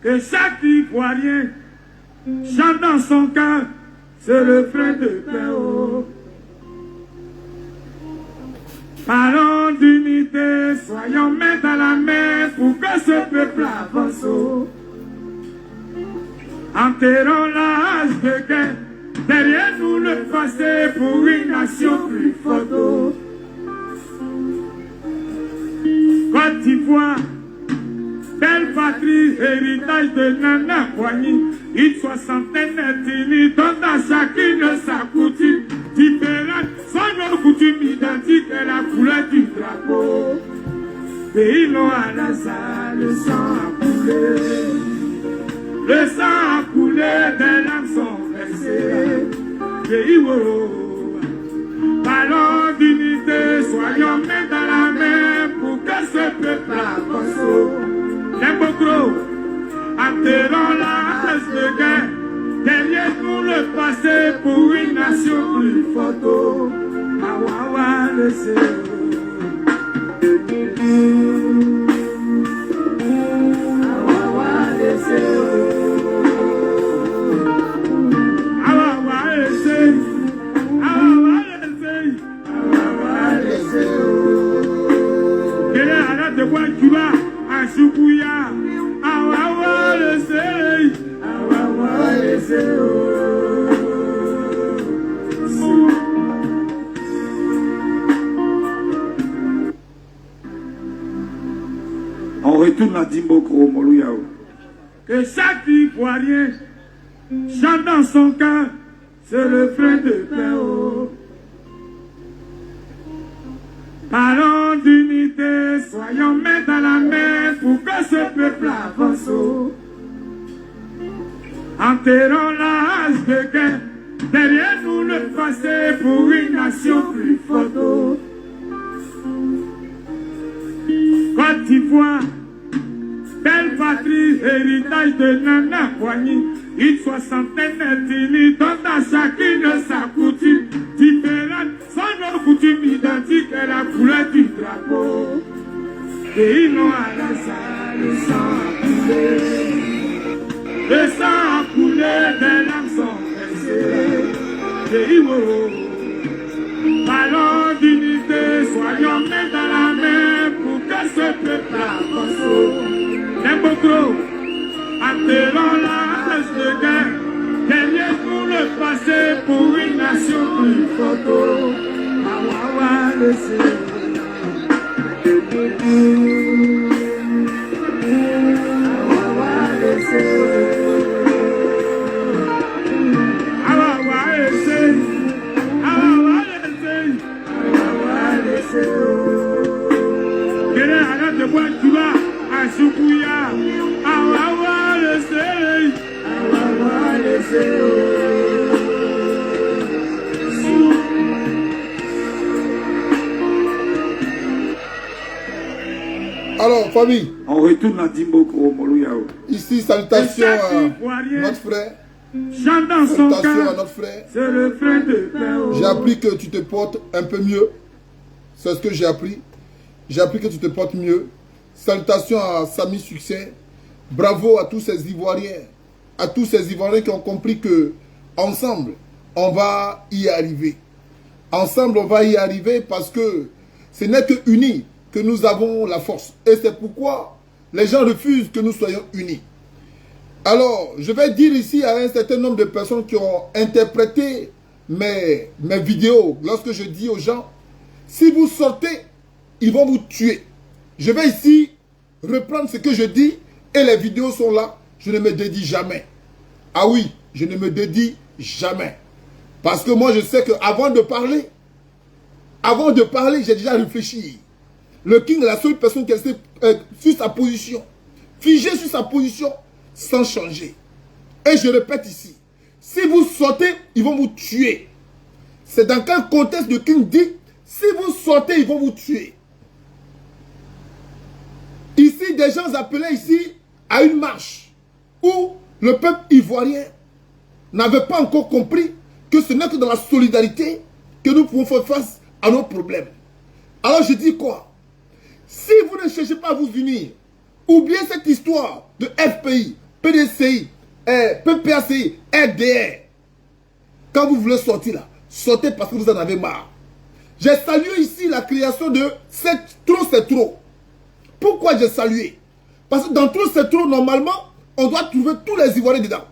Que chaque Ivoirien chante dans son cœur ce refrain de paix. Oh. Parlons d'unité, soyons main dans la main pour que ce peuple avance. Oh. Enterrons la hache de guerre, derrière nous le passé pour une nation plus forte. Oh. Côte d'Ivoire, belle patrie, héritage de Nana Poigny, une soixantaine d'ethnies dont à chacune sa coutume différente, sans nos coutumes identiques et la couleur du drapeau. Pays long à la salle, le sang a coulé, le sang a coulé, des larmes sont versées. Pays où, parlons d'unité, soyons main dans la main pour que ce peuple avance. L'imbocro, enterrons la hache de guerre, derrière nous le passé pour une nation plus forte. Awawa le Seo. Awawa le Seo. Awawa le Seo. Awawa le Seo. Awawa le Seo. Quelle est la date de quoi tu vas? Ashukuya, awawa le sei, awawa le sei. On retourne à Dimbokro Moluyao. Que chaque Ivoirien chante dans son cœur ce refrain de paix. Oh. Parlons d'unité, soyons main dans la main pour que ce peuple avance. Enterrons la hache de guerre, derrière nous le passé pour une nation plus forte. Côte d'Ivoire, belle patrie, héritage de Nana Poigny, une soixantaine d'ethnies dont à chacune sa coutume différente, sans nos coutumes identiques et la couleur du drapeau. Pays long à la salle, le sang a coulé, le sang a coulé, des larmes sont versées. Pays où, parlons d'unité, soyons main dans la main pour que ce peuple avance. L'imbocro, enterrons la hache de guerre, derrière nous le passé pour une nation plus forte. Awawa le Seo. Awawa le Seo. Awawa le Seo. Awawa le Seo. Awawa le Seo. Quelle est la date de quoi tu vas? Ashukuya, awawa le Seo. Awawa le Seo. Alors, famille, on retourne à Dimbokro Moluyao. Ici, salutations à notre frère. Salutations à notre frère. J'ai appris que tu te portes un peu mieux. C'est ce que j'ai appris. J'ai appris que tu te portes mieux. Salutations à Samy Succès. Bravo à tous ces Ivoiriens. À tous ces Ivoiriens qui ont compris que ensemble, on va y arriver. Ensemble, on va y arriver parce que ce n'est que unis que nous avons la force. Et c'est pourquoi les gens refusent que nous soyons unis. Alors, je vais dire ici à un certain nombre de personnes qui ont interprété mes vidéos, lorsque je dis aux gens, si vous sortez, ils vont vous tuer. Je vais ici reprendre ce que je dis et les vidéos sont là. Je ne me dédie jamais. Ah oui, je ne me dédie jamais. Parce que moi, je sais qu'avant de parler, j'ai déjà réfléchi. Le King est la seule personne qui est sur sa position, figée sur sa position, sans changer. Et je répète ici, si vous sortez, ils vont vous tuer. C'est dans quel contexte le King dit, si vous sortez, ils vont vous tuer. Ici, des gens appelaient ici à une marche où le peuple ivoirien n'avait pas encore compris que ce n'est que dans la solidarité que nous pouvons faire face à nos problèmes. Alors je dis quoi? Si vous ne cherchez pas à vous unir, Oubliez cette histoire de FPI, PDCI, PPACI, RDR. Quand vous voulez sortir là, sortez parce que vous en avez marre. J'ai salué ici la création de Trop c'est trop. Pourquoi j'ai salué? Parce que dans Trop c'est trop, normalement, on doit trouver tous les Ivoiriens dedans.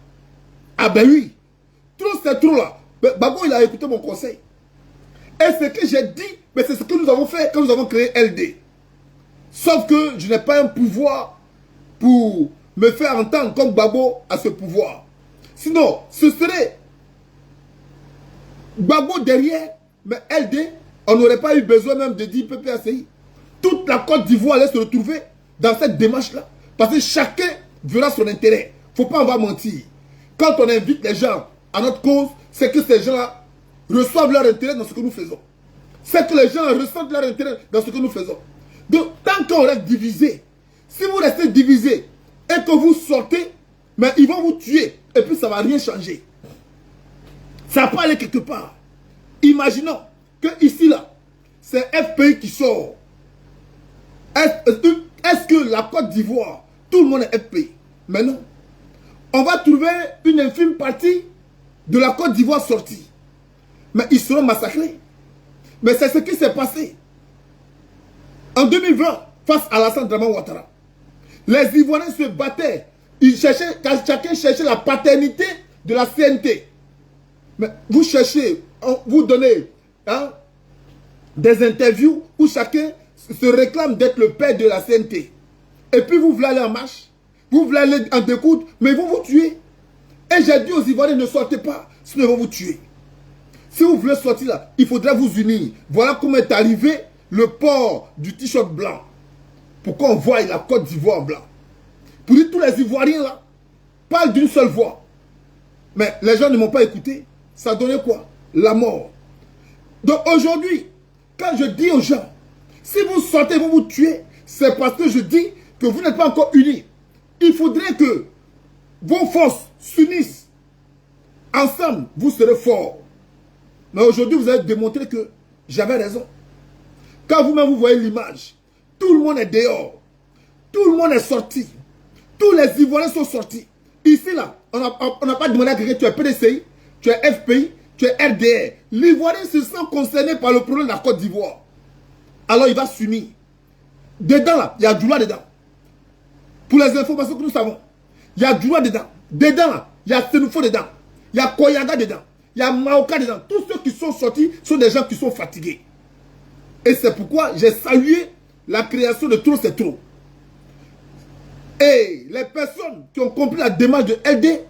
Ah ben oui. Trop c'est trop là. Babo, il a écouté mon conseil. Et ce que j'ai dit, mais c'est ce que nous avons fait quand nous avons créé LD. Sauf que je n'ai pas un pouvoir pour me faire entendre comme Babo a ce pouvoir. Sinon, ce serait Babo derrière, mais LD, on n'aurait pas eu besoin même de dire PPACI. Toute la Côte d'Ivoire allait se retrouver dans cette démarche-là. Parce que chacun verra son intérêt. Il ne faut pas en va mentir. Quand on invite les gens à notre cause, c'est que ces gens-là reçoivent leur intérêt dans ce que nous faisons. C'est que les gens ressentent leur intérêt dans ce que nous faisons. Donc, tant qu'on reste divisé, si vous restez divisé et que vous sortez, mais ils vont vous tuer. Et puis, ça ne va rien changer. Ça va pas aller quelque part. Imaginons que ici, là, c'est FPI qui sort. Est-ce que la Côte d'Ivoire, tout le monde est FPI? Mais non. On va trouver une infime partie de la Côte d'Ivoire sortie. Mais ils seront massacrés. Mais c'est ce qui s'est passé en 2020 face à Alassane Dramane Ouattara. Les Ivoiriens se battaient. Chacun cherchait la paternité de la CNT. Mais vous cherchez, vous donnez des interviews où chacun se réclame d'être le père de la CNT. Et puis vous voulez aller en marche, vous voulez aller en découdre, mais ils vont vous tuer. Et j'ai dit aux Ivoiriens, ne sortez pas, sinon ils vont vous tuer. Si vous voulez sortir là, il faudra vous unir. Voilà comment est arrivé le port du t-shirt blanc. Pour qu'on voie la Côte d'Ivoire en blanc. Pour dire tous les Ivoiriens là, parlent d'une seule voix. Mais les gens ne m'ont pas écouté. Ça donnait quoi? La mort. Donc aujourd'hui, quand je dis aux gens, si vous sortez, vous vous tuez, c'est parce que je dis que vous n'êtes pas encore unis. Il faudrait que vos forces s'unissent. Ensemble, vous serez forts. Mais aujourd'hui, vous avez démontré que j'avais raison. Quand vous-même vous voyez l'image, tout le monde est dehors. Tout le monde est sorti. Tous les Ivoiriens sont sortis. Ici, là, on n'a pas demandé à quelqu'un, tu es PDCI, tu es FPI, tu es RDR. L'Ivoirien se sent concerné par le problème de la Côte d'Ivoire. Alors il va s'unir. Dedans, là, il y a Djoula dedans. Pour les informations que nous savons, il y a Djoula dedans. Dedans, là, il y a Senoufo dedans. Il y a Koyaga dedans. Il y a Maoka dedans. Tous ceux qui sont sortis sont des gens qui sont fatigués. Et c'est pourquoi j'ai salué la création de Trop c'est trop. Et les personnes qui ont compris la démarche de LD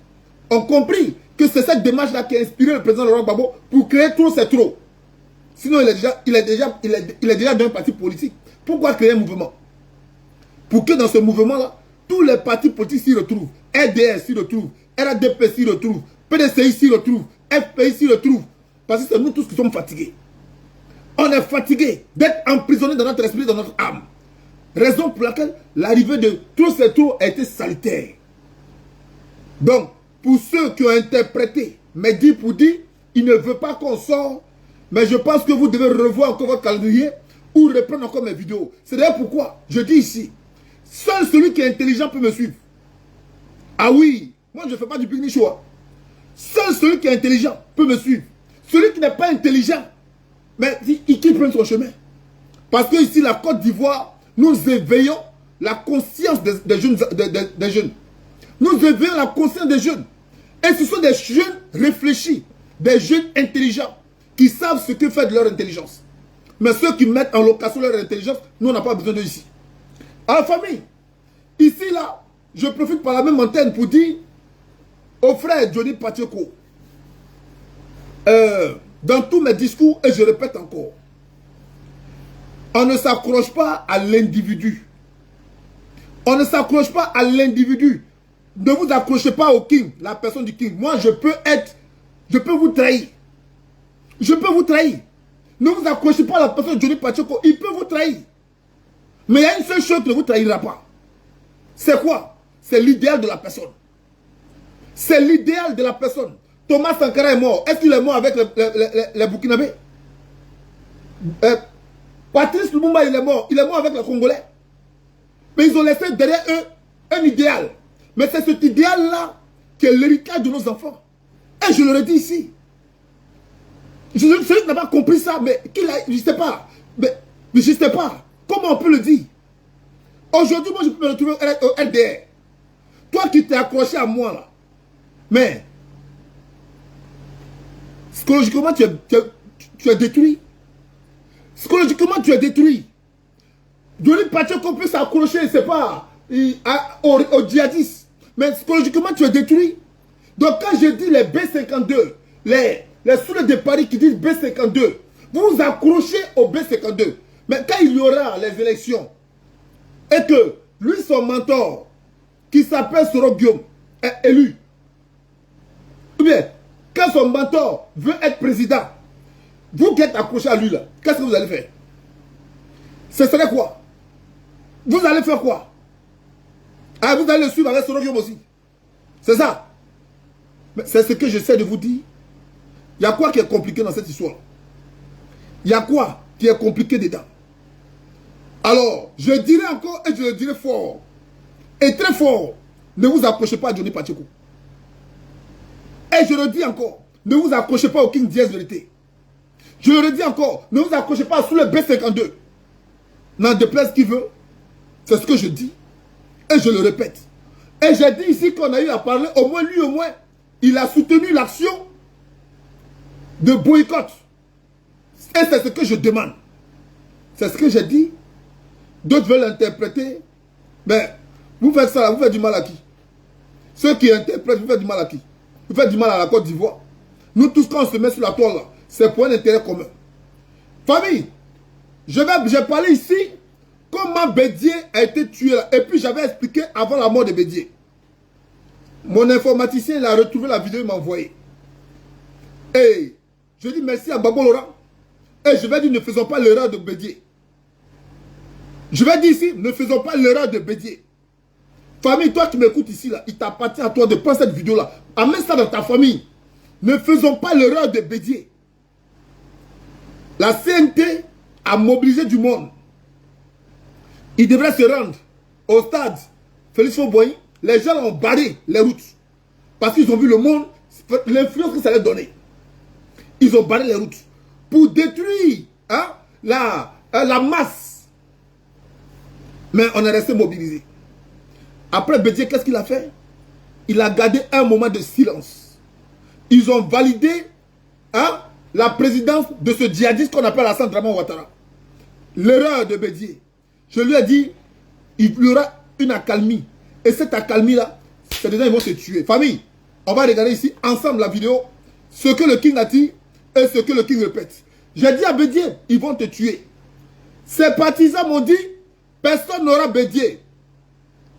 ont compris que c'est cette démarche-là qui a inspiré le président Laurent Gbagbo pour créer Trop c'est trop. Sinon, il est déjà dans un parti politique. Pourquoi créer un mouvement? Pour que dans ce mouvement-là, tous les partis politiques s'y retrouvent. RDR s'y retrouve, RADP s'y retrouve, PDCI s'y retrouve, FPI s'y retrouve. Parce que c'est nous tous qui sommes fatigués. On est fatigués d'être emprisonnés dans notre esprit, dans notre âme. Raison pour laquelle l'arrivée de Trop c'est trop a été salutaire. Donc, pour ceux qui ont interprété, mais dit pour dire, il ne veut pas qu'on sorte, mais je pense que vous devez revoir encore votre calendrier ou reprendre encore mes vidéos. C'est d'ailleurs pourquoi je dis ici, seul celui qui est intelligent peut me suivre. Ah oui, moi je ne fais pas du pique-nique choix. Seul celui qui est intelligent peut me suivre. Celui qui n'est pas intelligent, mais il prend son chemin. Parce que ici, la Côte d'Ivoire, nous éveillons la conscience des jeunes. Nous éveillons la conscience des jeunes. Et ce sont des jeunes réfléchis, des jeunes intelligents, qui savent ce que fait de leur intelligence. Mais ceux qui mettent en location leur intelligence, nous, on n'a pas besoin d'eux ici. Alors, famille, ici, là, je profite par la même antenne pour dire au frère Johnny Pacheco, dans tous mes discours, et je répète encore, on ne s'accroche pas à l'individu. On ne s'accroche pas à l'individu. Ne vous accrochez pas au king, la personne du king. Moi, je peux vous trahir. Je peux vous trahir. Ne vous accrochez pas à la personne de Johnny Pacheco. Il peut vous trahir. Mais il y a une seule chose qui ne vous trahira pas. C'est quoi? C'est l'idéal de la personne. C'est l'idéal de la personne. Thomas Sankara est mort. Est-ce qu'il est mort avec les Burkinabés? Patrice Lumumba, il est mort. Il est mort avec les Congolais. Mais ils ont laissé derrière eux un idéal. Mais c'est cet idéal-là qui est l'héritage de nos enfants. Et je le redis ici. Celui qui n'a pas compris ça, mais je ne sais pas. Mais je ne sais pas. Comment on peut le dire? Aujourd'hui, moi, je peux me retrouver au LDR. Toi qui t'es accroché à moi, là. Mais, psychologiquement, tu es détruit. Psychologiquement, tu es détruit. Johnny Pacheco peut s'accrocher, c'est pas, au djihadistes. Mais psychologiquement, tu es détruit. Donc, quand je dis les B-52, les soulets de Paris qui disent B-52, vous vous accrochez au B-52. Mais quand il y aura les élections, et que lui, son mentor, qui s'appelle Soro Guillaume, est élu, ou bien, quand son mentor veut être président, vous qui êtes accroché à lui là, qu'est-ce que vous allez faire? Ce serait quoi? Vous allez faire quoi? Ah, vous allez le suivre avec Soro Guillaume aussi. C'est ça. Mais c'est ce que j'essaie de vous dire. Il y a quoi qui est compliqué dans cette histoire? Il y a quoi qui est compliqué dedans? Alors, je dirais encore et je le dirai fort. Et très fort. Ne vous accrochez pas à Johnny Pacheco. Et je le dis encore. Ne vous accrochez pas au King Diaz vérité. Je le dis encore. Ne vous accrochez pas sous le B-52. N'en déplaise qui veut. C'est ce que je dis. Et je le répète. Et j'ai dit ici qu'on a eu à parler. Au moins lui, au moins, il a soutenu l'action de boycott. Et c'est ce que je demande. C'est ce que j'ai dit. D'autres veulent l'interpréter. Mais vous faites ça, vous faites du mal à qui? Ceux qui interprètent, vous faites du mal à qui? Vous faites du mal à la Côte d'Ivoire. Nous tous, quand on se met sur la toile, c'est pour un intérêt commun. Famille, j'ai parlé ici comment Bédié a été tué là. Et puis j'avais expliqué avant la mort de Bédié. Mon informaticien, il a retrouvé la vidéo, il m'a envoyé. Et je dis merci à Babo Laurent. Et je vais dire, ne faisons pas l'erreur de Bédié. Je vais dire ici, ne faisons pas l'erreur de Bédié. Famille, toi qui m'écoutes ici, là, il t'appartient à toi de prendre cette vidéo-là. Amène ça dans ta famille. Ne faisons pas l'erreur de Bédié. La CNT a mobilisé du monde. Il devrait se rendre au stade Félix Fauboy. Les gens ont barré les routes. Parce qu'ils ont vu le monde, l'influence que ça allait donner. Ils ont barré les routes. Pour détruire la masse. Mais on est resté mobilisé. Après Bédié, qu'est-ce qu'il a fait? Il a gardé un moment de silence. Ils ont validé la présidence de ce djihadiste qu'on appelle Alassane Dramane Ouattara. L'erreur de Bédié. Je lui ai dit, il y aura une accalmie. Et cette accalmie-là, c'est déjà ils vont se tuer. Famille, on va regarder ici ensemble la vidéo, ce que le King a dit et ce que le King répète. J'ai dit à Bédié, ils vont te tuer. Ses partisans m'ont dit, personne n'aura Bédié.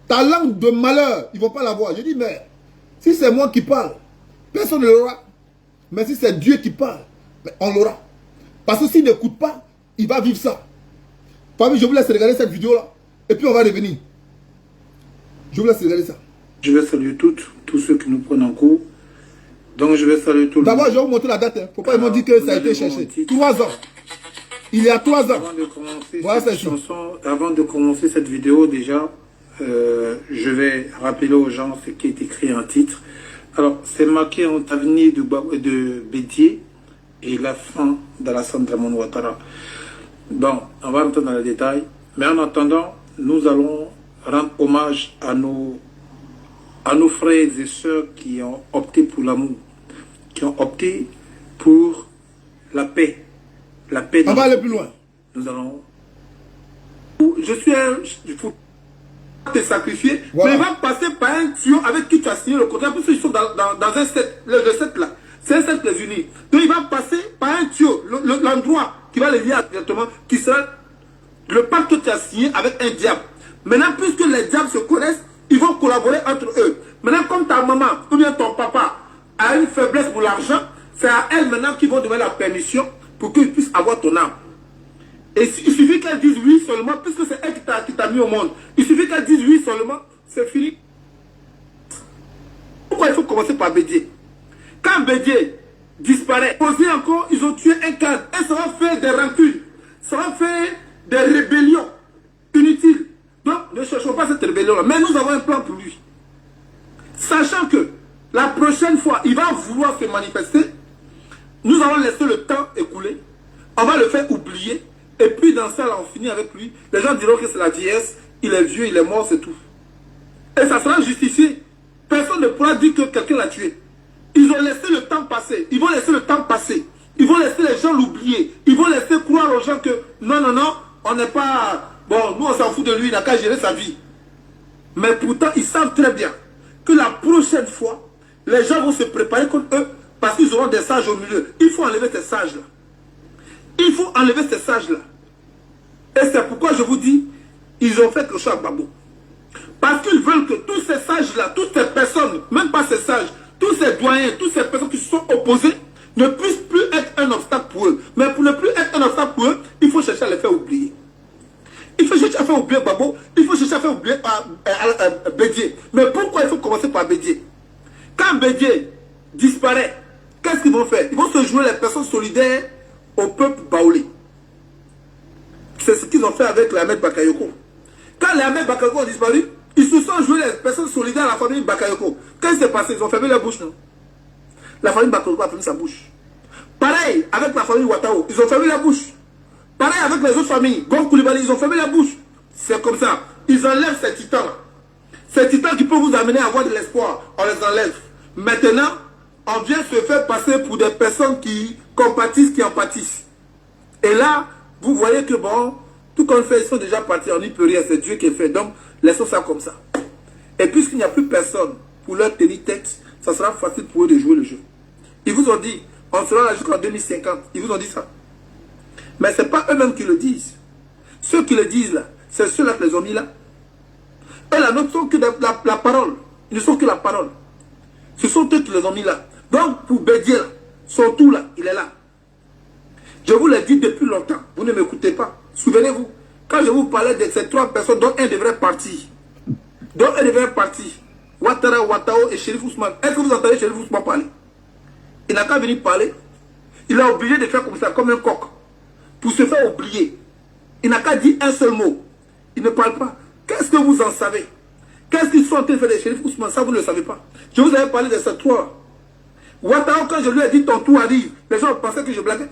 Ta langue de malheur, ils ne vont pas l'avoir. Je dis, mais si c'est moi qui parle, personne ne l'aura. Mais si c'est Dieu qui parle, on l'aura. Parce que s'il n'écoute pas, il va vivre ça. Famille, je vous laisse regarder cette vidéo-là. Et puis on va revenir. Je vous laisse regarder ça. Je vais saluer tous ceux qui nous prennent en cours. Donc je vais saluer tout le monde. D'abord, je vais vous montrer la date. Il ne faut pas me dire que ça a été cherché. 3 ans. Il y a 3 ans. Avant de commencer cette vidéo, déjà, je vais rappeler aux gens ce qui est écrit en titre. Alors, c'est marqué entre l'avenir de Bédié et la fin d'Alassane Dramane Ouattara. Bon, on va rentrer dans les détails. Mais en attendant, nous allons rendre hommage à nos frères et sœurs qui ont opté pour l'amour, qui ont opté pour la paix. La paix. On va aller plus loin. Nous allons... Je suis un... Il faut te sacrifier, voilà. Mais il va passer par un tuyau avec qui tu as signé le contrat, parce qu'ils sont dans un set, le set là. C'est un set les unis. Donc il va passer par un tuyau, l'endroit qui va les lier directement, qui sera le pacte que tu as signé avec un diable. Maintenant, puisque les diables se connaissent, ils vont collaborer entre eux. Maintenant, comme ta maman ou bien ton papa a une faiblesse pour l'argent, c'est à elle maintenant qu'ils vont donner la permission pour qu'ils puissent avoir ton âme. Et il suffit qu'elle dise oui seulement, puisque c'est elle qui t'a mis au monde. Il suffit qu'elle dise oui seulement, c'est fini. Pourquoi il faut commencer par Bédié? Quand Bédié disparaît, aussi encore, ils ont tué un cadre. Et ça va faire des rancunes. Ça va faire des rébellions inutiles. Donc, ne cherchons cette rébellion-là. Mais nous avons un plan pour lui. Sachant que la prochaine fois, il va vouloir se manifester, nous allons laisser le temps écouler. On va le faire oublier. Et puis dans ça, là, on finit avec lui. Les gens diront que c'est la vieillesse, il est vieux, il est mort, c'est tout. Et ça sera justifié. Personne ne pourra dire que quelqu'un l'a tué. Ils ont laissé le temps passer. Ils vont laisser le temps passer. Ils vont laisser les gens l'oublier. Ils vont laisser croire aux gens que non, non, non, on n'est pas... Bon, nous on s'en fout de lui, il n'a qu'à gérer sa vie. Mais pourtant, ils savent très bien que la prochaine fois, les gens vont se préparer contre eux parce qu'ils auront des sages au milieu. Il faut enlever ces sages-là. Il faut enlever ces sages-là. Et c'est pourquoi je vous dis, ils ont fait quelque chose à Gbagbo. Parce qu'ils veulent que tous ces sages-là, toutes ces personnes, même pas ces sages, tous ces doyens, toutes ces personnes qui se sont opposées, ne puissent plus être un obstacle pour eux. Mais pour ne plus être un obstacle pour eux, il faut chercher à les faire oublier. Il faut chercher à faire oublier Gbagbo, il faut chercher à faire oublier Bédié. Mais pourquoi il faut commencer par Bédié? Quand Bédié disparaît, qu'est-ce qu'ils vont faire? Ils vont se jouer les personnes solidaires au peuple baoulé. C'est ce qu'ils ont fait avec l'Ahmed Bakayoko. Quand les Ahmed Bakayoko ont disparu, ils se sont joués les personnes solidaires à la famille Bakayoko. Qu'est-ce qui s'est passé? Ils ont fermé la bouche, non? La famille Bakayoko a fermé sa bouche. Pareil avec la famille Ouattao, ils ont fermé la bouche. Pareil avec les autres familles, Gom Koulibaly, ils ont fermé la bouche. C'est comme ça. Ils enlèvent ces titans-là. Ces titans qui peuvent vous amener à avoir de l'espoir, on les enlève. Maintenant, on vient se faire passer pour des personnes qui compatissent, qui empathissent. Et là, vous voyez que bon, tout qu'on fait, ils sont déjà partis, on n'y peut rien, c'est Dieu qui fait. Donc, laissons ça comme ça. Et puisqu'il n'y a plus personne pour leur tenir tête, ça sera facile pour eux de jouer le jeu. Ils vous ont dit, on sera là jusqu'en 2050. Ils vous ont dit ça. Mais ce n'est pas eux-mêmes qui le disent. Ceux qui le disent là, c'est ceux-là qui les ont mis là. Eux là ne sont que la parole. Ils ne sont que la parole. Ce sont eux qui les ont mis là. Donc, pour Bédié, son tout là, il est là. Je vous l'ai dit depuis longtemps. Vous ne m'écoutez pas. Souvenez-vous, quand je vous parlais de ces trois personnes, dont un devrait partir. Dont un devrait partir. Ouattara, Ouattao et Chérif Ousmane. Est-ce que vous entendez Chérif Ousmane parler? Il n'a qu'à venir parler. Il est obligé de faire comme ça, comme un coq. Pour se faire oublier. Il n'a qu'à dire un seul mot. Il ne parle pas. Qu'est-ce que vous en savez? Qu'est-ce qu'ils sont en train de faire de Chérif Ousmane? Ça, vous ne le savez pas. Je vous avais parlé de ces trois. Ouattao, quand je lui ai dit ton tour arrive, les gens pensaient que je blaguais.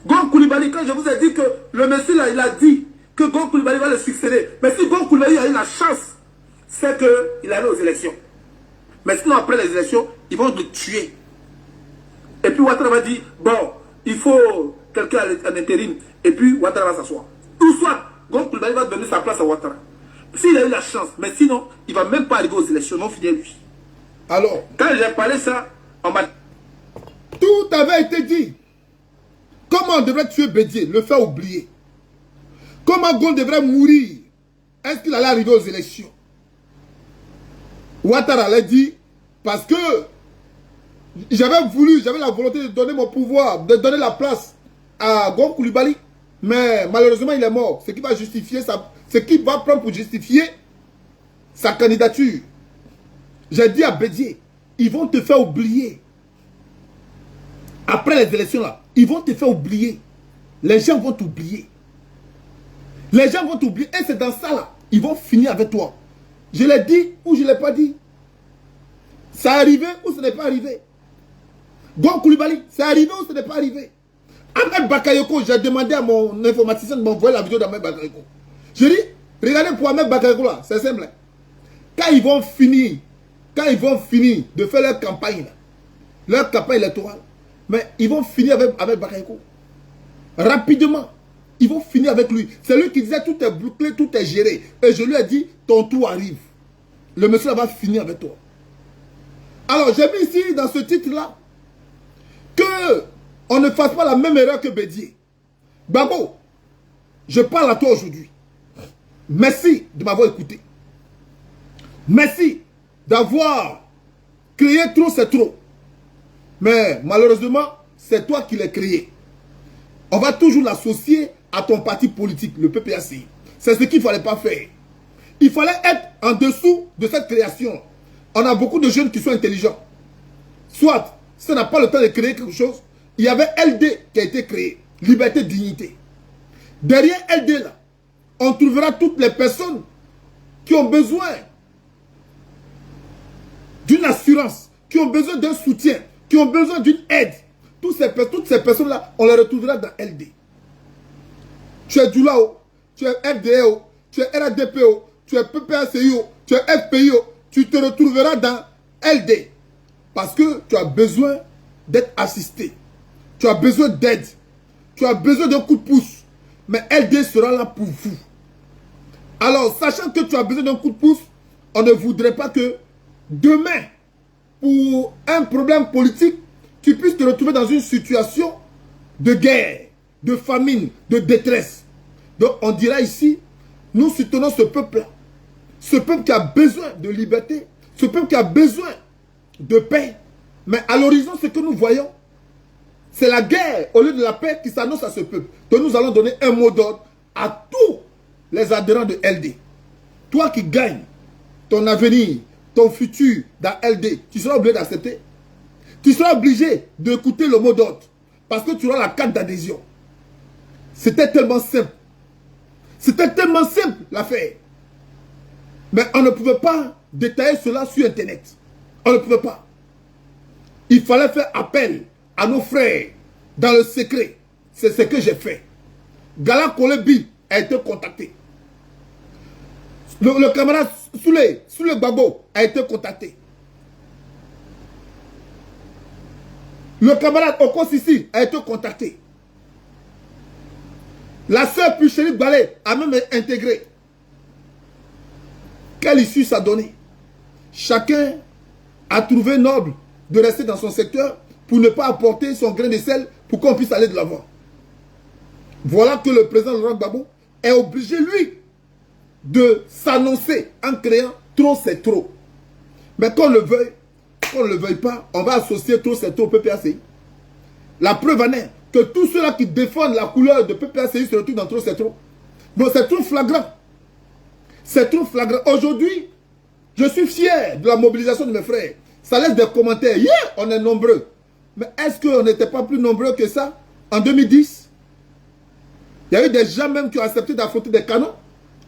Gom Koulibaly, quand je vous ai dit que le monsieur là, il a dit que Gom Koulibaly va le succéder. Mais si Gom Koulibaly a eu la chance, c'est qu'il allait aux élections. Mais sinon, après les élections, ils vont le tuer. Et puis Ouattara va dire, bon, il faut quelqu'un en intérim. Et puis Ouattara va s'asseoir. Ou soit, Gom Koulibaly va donner sa place à Ouattara. S'il a eu la chance, mais sinon, il ne va même pas arriver aux élections, non fidèle lui. Alors, quand j'ai parlé ça, on m'a... Tout avait été dit. Comment on devrait tuer Bédié, le faire oublier? Comment Gom devrait mourir? Est-ce qu'il allait arriver aux élections? Ouattara l'a dit parce que j'avais la volonté de donner mon pouvoir, de donner la place à Gom Koulibaly. Mais malheureusement, il est mort. Ce qui va justifier ce qui va prendre pour justifier sa candidature. J'ai dit à Bédié, ils vont te faire oublier. Après les élections là, ils vont te faire oublier. Les gens vont t'oublier. Les gens vont t'oublier. Et c'est dans ça là, ils vont finir avec toi. Je l'ai dit ou je ne l'ai pas dit. Ça est arrivé ou ce n'est pas arrivé. Gom Koulibaly, c'est arrivé ou ce n'est pas arrivé. Ahmed Bakayoko, j'ai demandé à mon informaticien de m'envoyer la vidéo d'Ahmed Bakayoko. Je dis, regardez pour Ahmed Bakayoko là, c'est simple. Quand ils vont finir de faire leur campagne électorale, mais ils vont finir avec Bakayoko. Rapidement, ils vont finir avec lui. C'est lui qui disait tout est bouclé, tout est géré. Et je lui ai dit, ton tour arrive. Le monsieur là va finir avec toi. Alors, j'ai mis ici dans ce titre-là que on ne fasse pas la même erreur que Bédié. Gbagbo, je parle à toi aujourd'hui. Merci de m'avoir écouté. Merci d'avoir créé trop, c'est trop. Mais malheureusement, c'est toi qui l'as créé. On va toujours l'associer à ton parti politique, le PPACI. C'est ce qu'il ne fallait pas faire. Il fallait être en dessous de cette création. On a beaucoup de jeunes qui sont intelligents. Soit, si on n'a pas le temps de créer quelque chose, il y avait LD qui a été créé. Liberté, dignité. Derrière LD, là, on trouvera toutes les personnes qui ont besoin d'une assurance, qui ont besoin d'un soutien, qui ont besoin d'une aide. Toutes ces personnes-là, on les retrouvera dans LD. Tu es Djoulao, tu es FDO, tu es RADPO, tu es PPACIO, tu es FPIO, tu te retrouveras dans LD. Parce que tu as besoin d'être assisté. Tu as besoin d'aide. Tu as besoin d'un coup de pouce. Mais LD sera là pour vous. Alors, sachant que tu as besoin d'un coup de pouce, on ne voudrait pas que demain, pour un problème politique, tu puisses te retrouver dans une situation de guerre, de famine, de détresse. Donc, on dira ici, nous soutenons ce peuple-là. Ce peuple qui a besoin de liberté, ce peuple qui a besoin de paix. Mais à l'horizon, ce que nous voyons, c'est la guerre au lieu de la paix qui s'annonce à ce peuple. Donc nous allons donner un mot d'ordre à tous les adhérents de LD. Toi qui gagnes ton avenir, ton futur dans LD, tu seras obligé d'accepter. Tu seras obligé d'écouter le mot d'ordre parce que tu auras la carte d'adhésion. C'était tellement simple. C'était tellement simple l'affaire. Mais on ne pouvait pas détailler cela sur Internet. On ne pouvait pas. Il fallait faire appel à nos frères dans le secret. C'est ce que j'ai fait. Gala Kolebi a été contacté. Le camarade Soule Gbagbo a été contacté. Le camarade Oko Sisi a été contacté. La sœur Pucheri Balé a même intégré. Quelle issue ça a donné? Chacun a trouvé noble de rester dans son secteur pour ne pas apporter son grain de sel pour qu'on puisse aller de l'avant. Voilà que le président Laurent Gbagbo est obligé, lui, de s'annoncer en créant trop c'est trop. Mais qu'on le veuille, qu'on ne le veuille pas, on va associer trop c'est trop au PPACI. La preuve en est que tous ceux-là qui défendent la couleur de PPACI se retrouvent dans trop c'est trop. Donc c'est trop flagrant. C'est trop flagrant. Aujourd'hui, je suis fier de la mobilisation de mes frères. Ça laisse des commentaires. Yeah, on est nombreux. Mais est-ce qu'on n'était pas plus nombreux que ça en 2010? Il y a eu des gens même qui ont accepté d'affronter des canons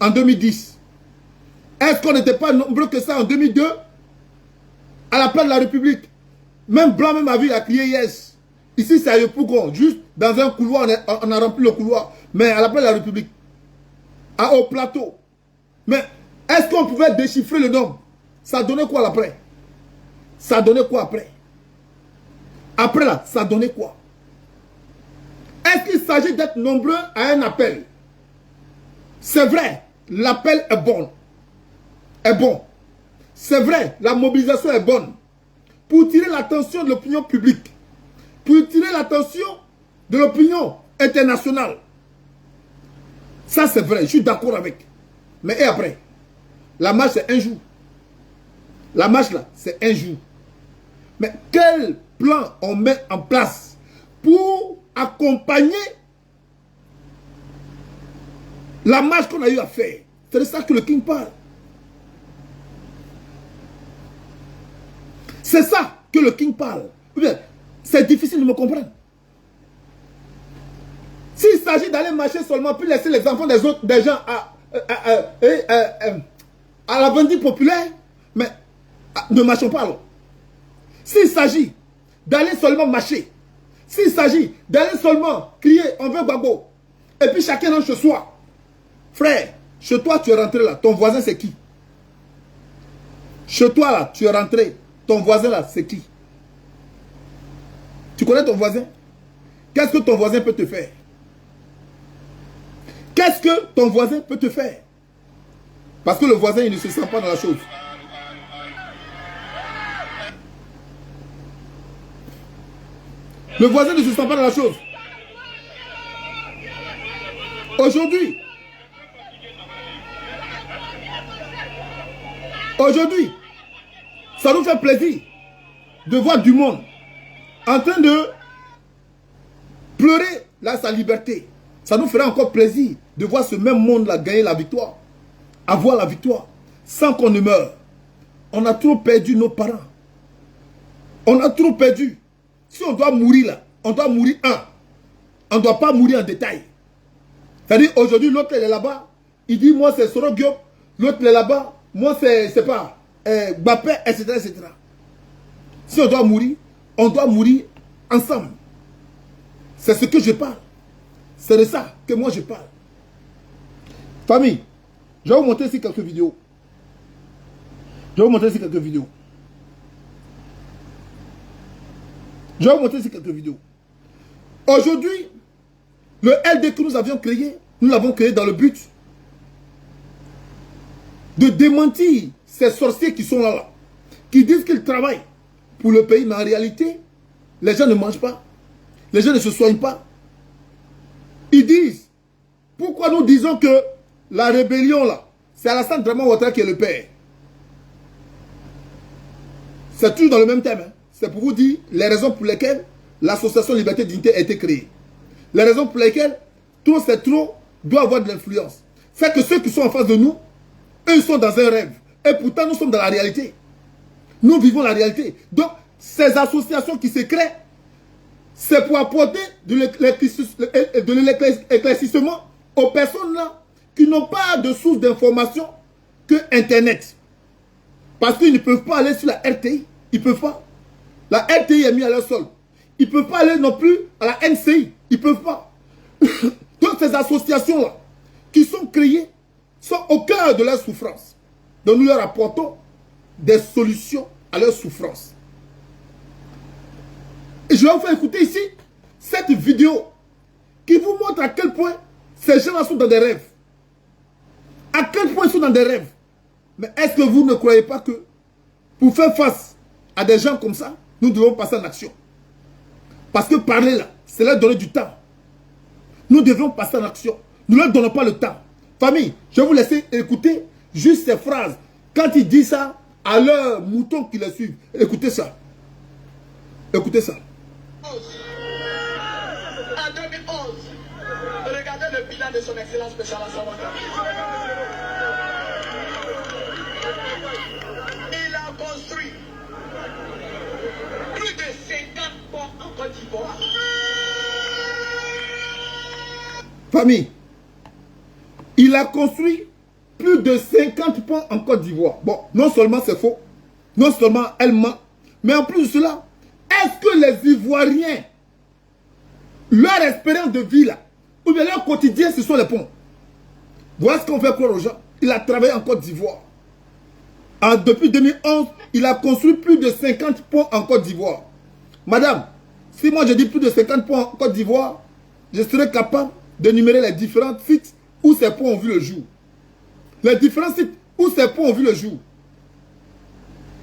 en 2010. Est-ce qu'on n'était pas nombreux que ça en 2002 à la place de la République? Même Blanc même a vu, il a crié yes. Ici c'est à Yopougon, juste dans un couloir, on a rempli le couloir. Mais à la place de la République, au plateau. Mais est-ce qu'on pouvait déchiffrer le nombre? Ça donnait quoi après? Ça donnait quoi après? Après là, ça donnait quoi? Est-ce qu'il s'agit d'être nombreux à un appel? C'est vrai, l'appel est bon. Est bon. C'est vrai, la mobilisation est bonne. Pour tirer l'attention de l'opinion publique. Pour tirer l'attention de l'opinion internationale. Ça c'est vrai, je suis d'accord avec. Mais et après? La marche c'est un jour. La marche là, c'est un jour. Mais quel plan on met en place pour accompagner la marche qu'on a eu à faire? C'est de ça que le King parle. C'est ça que le King parle. C'est difficile de me comprendre. S'il s'agit d'aller marcher seulement puis laisser les enfants des autres, des gens à la vendue populaire, mais ne marchons pas alors. S'il s'agit d'aller seulement marcher, s'il s'agit d'aller seulement crier on veut Gbagbo, et puis chacun rentre chez soi, frère, chez toi tu es rentré là, ton voisin c'est qui? Chez toi là, tu es rentré, ton voisin là c'est qui? Tu connais ton voisin? Qu'est-ce que ton voisin peut te faire? Qu'est-ce que ton voisin peut te faire? Parce que le voisin, il ne se sent pas dans la chose. Le voisin ne se sent pas dans la chose. Aujourd'hui, ça nous fait plaisir de voir du monde en train de pleurer là sa liberté. Ça nous ferait encore plaisir de voir ce même monde-là gagner la victoire. Avoir la victoire sans qu'on ne meure. On a trop perdu nos parents. On a trop perdu. Si on doit mourir là, on doit mourir un. On ne doit pas mourir en détail. C'est-à-dire aujourd'hui l'autre il est là-bas. Il dit moi c'est Soro Diop. l'autre est là-bas, moi c'est pas Mbappé, etc., etc. Si on doit mourir ensemble. C'est ce que je parle. C'est de ça que moi je parle. Famille, je vais vous montrer ici quelques vidéos. Aujourd'hui, le LD que nous avions créé, nous l'avons créé dans le but de démentir ces sorciers qui sont là, qui disent qu'ils travaillent pour le pays, mais en réalité, les gens ne mangent pas, les gens ne se soignent pas. Ils disent, pourquoi nous disons que la rébellion là, c'est Alassane Draman Ouattara qui est le père. C'est toujours dans le même thème. Hein. C'est pour vous dire les raisons pour lesquelles l'association Liberté et Dignité a été créée. Les raisons pour lesquelles trop c'est trop doit avoir de l'influence. C'est que ceux qui sont en face de nous, eux ils sont dans un rêve. Et pourtant nous sommes dans la réalité. Nous vivons la réalité. Donc ces associations qui se créent, c'est pour apporter de l'éclaircissement aux personnes là qui n'ont pas de source d'information que Internet. Parce qu'ils ne peuvent pas aller sur la RTI. Ils ne peuvent pas. La RTI est mise à leur sol. Ils ne peuvent pas aller non plus à la NCI. Ils ne peuvent pas. Donc ces associations-là, qui sont créées, sont au cœur de leur souffrance. Donc nous leur apportons des solutions à leur souffrance. Et je vais vous faire écouter ici cette vidéo qui vous montre à quel point ces gens-là sont dans des rêves. À quel point ils sont dans des rêves. Mais est-ce que vous ne croyez pas que pour faire face à des gens comme ça, nous devons passer en action? Parce que parler là, c'est leur donner du temps. Nous devons passer en action. Nous ne leur donnons pas le temps. Famille, je vais vous laisser écouter juste ces phrases. Quand ils disent ça à leurs moutons qui les suivent, écoutez ça. Écoutez ça. En 2011, regardez le bilan de son excellence spéciale à Ouattara. Il a construit plus de 50 ponts en Côte d'Ivoire. Famille, il a construit plus de 50 ponts en Côte d'Ivoire. Bon, non seulement c'est faux, non seulement elle ment, mais en plus de cela, est-ce que les Ivoiriens, leur espérance de vie là, ou bien leur quotidien, ce sont les ponts? Voilà ce qu'on fait croire aux gens. Il a travaillé en Côte d'Ivoire. Depuis 2011, il a construit plus de 50 ponts en Côte d'Ivoire. Madame, si moi je dis plus de 50 ponts en Côte d'Ivoire, je serais capable d'énumérer les différents sites où ces ponts ont vu le jour. Les différents sites où ces ponts ont vu le jour.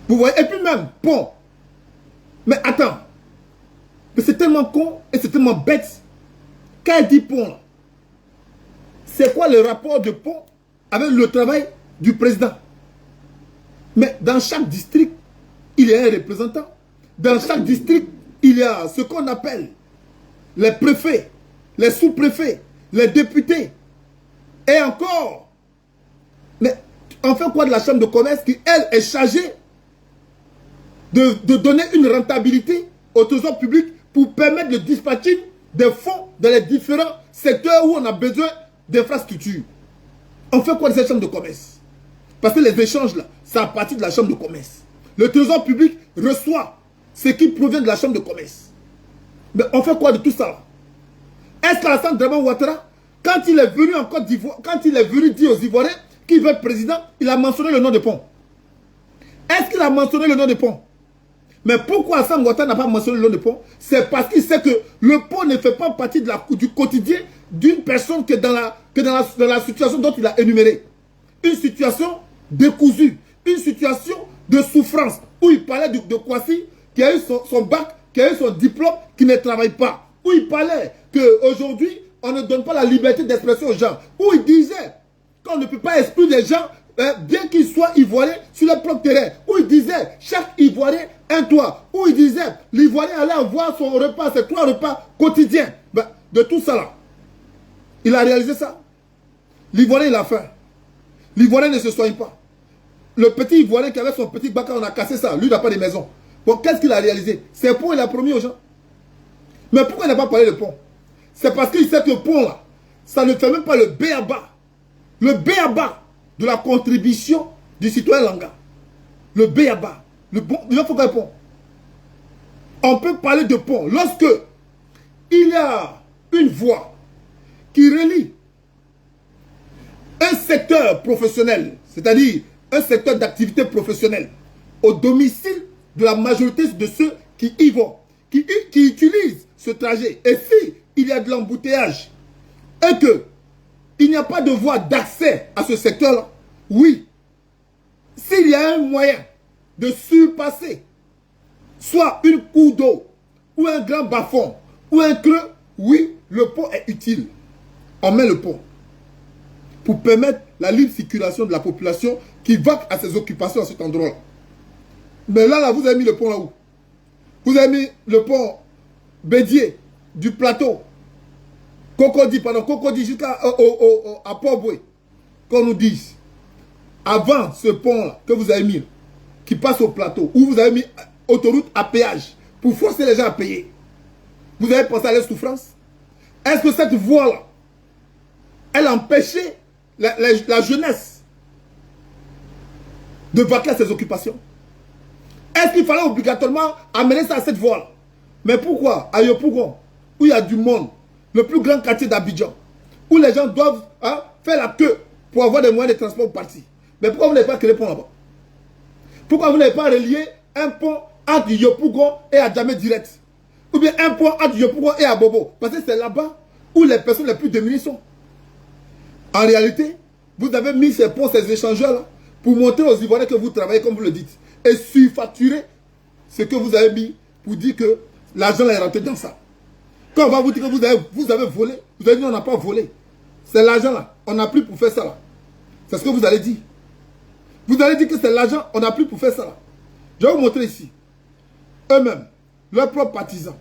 Vous voyez? Et puis même, pont. Mais attends. Mais c'est tellement con et c'est tellement bête. Quand elle dit pont, c'est quoi le rapport de pont avec le travail du président? Mais dans chaque district, il y a un représentant. Dans chaque district, il y a ce qu'on appelle les préfets, les sous-préfets, les députés. Et encore. Mais on fait quoi de la chambre de commerce qui, elle, est chargée de donner une rentabilité au trésor public pour permettre le dispatching des fonds dans les différents secteurs où on a besoin d'infrastructures. On fait quoi de cette chambre de commerce? Parce que les échanges là, c'est à partir de la chambre de commerce. Le trésor public reçoit ce qui provient de la chambre de commerce. Mais on fait quoi de tout ça? Est-ce qu'Alassane Draman Ouattara, quand il est venu en Côte d'Ivoire, quand il est venu dire aux Ivoiriens qu'il veut être président, il a mentionné le nom de pont? Est-ce qu'il a mentionné le nom de pont? Mais pourquoi Alassane Ouattara n'a pas mentionné le nom de pont? C'est parce qu'il sait que le pont ne fait pas partie du quotidien d'une personne qui est dans la situation dont il a énuméré. Une situation décousue, une situation de souffrance, où il parlait de Kwasi, qui a eu son bac, qui a eu son diplôme, qui ne travaille pas. Où il parlait qu'aujourd'hui, on ne donne pas la liberté d'expression aux gens. Où il disait qu'on ne peut pas exclure les gens, bien qu'ils soient ivoiriens, sur le propre terrain. Où il disait, chaque ivoirien, un toit. Où il disait, l'ivoirien allait avoir son repas, ses 3 repas quotidiens. Ben, de tout ça là, il a réalisé ça. L'ivoirien, il a faim. L'ivoirien ne se soigne pas. Le petit ivoirien qui avait son petit bac, on a cassé ça. Lui, il n'a pas de maison. Bon, qu'est-ce qu'il a réalisé? C'est pont, il a promis aux gens. Mais pourquoi il n'a pas parlé de pont? C'est parce qu'il sait que le pont, là, ça ne fait même pas le B.A.B.A. Le B.A.B.A. de la contribution du citoyen Langa. Le Béaba, le pont. On peut parler de pont lorsque il y a une voie qui relie un secteur professionnel, c'est-à-dire un secteur d'activité professionnelle, au domicile de la majorité de ceux qui y vont, qui utilisent ce trajet. Et si il y a de l'embouteillage et que il n'y a pas de voie d'accès à ce secteur-là, oui, s'il y a un moyen de surpasser soit une cour d'eau ou un grand bas-fond ou un creux, oui, le pont est utile. On met le pont pour permettre la libre circulation de la population qui va à ses occupations à cet endroit-là. Mais là, vous avez mis le pont là-haut. Vous avez mis le pont Bédier du plateau. Cocody jusqu'à Port-Boué. Qu'on nous dise. Avant ce pont-là que vous avez mis, qui passe au plateau, où vous avez mis autoroute à péage pour forcer les gens à payer. Vous avez pensé à leur souffrance? Est-ce que cette voie-là, elle empêchait la jeunesse de vaquer à ses occupations? Est-ce qu'il fallait obligatoirement amener ça à cette voie-là? Mais pourquoi à Yopougon, où il y a du monde, le plus grand quartier d'Abidjan, où les gens doivent faire la queue pour avoir des moyens de transport partis? Mais pourquoi vous n'avez pas créé le pont là-bas? Pourquoi vous n'avez pas relié un pont entre Yopougon et Adjamé direct? Ou bien un pont entre Yopougon et Abobo? Parce que c'est là-bas où les personnes les plus démunies sont. En réalité, vous avez mis ces ponts, ces échangeurs-là, pour montrer aux Ivoiriens que vous travaillez comme vous le dites. Et surfacturer ce que vous avez mis pour dire que l'argent est rentré dans ça. Quand on va vous dire que vous avez volé, vous allez dire on n'a pas volé. C'est l'argent là, on a pris pour faire ça là. C'est ce que vous allez dire. Vous allez dire que c'est l'argent, on a pris pour faire ça là. Je vais vous montrer ici. Eux-mêmes, leurs propres partisans.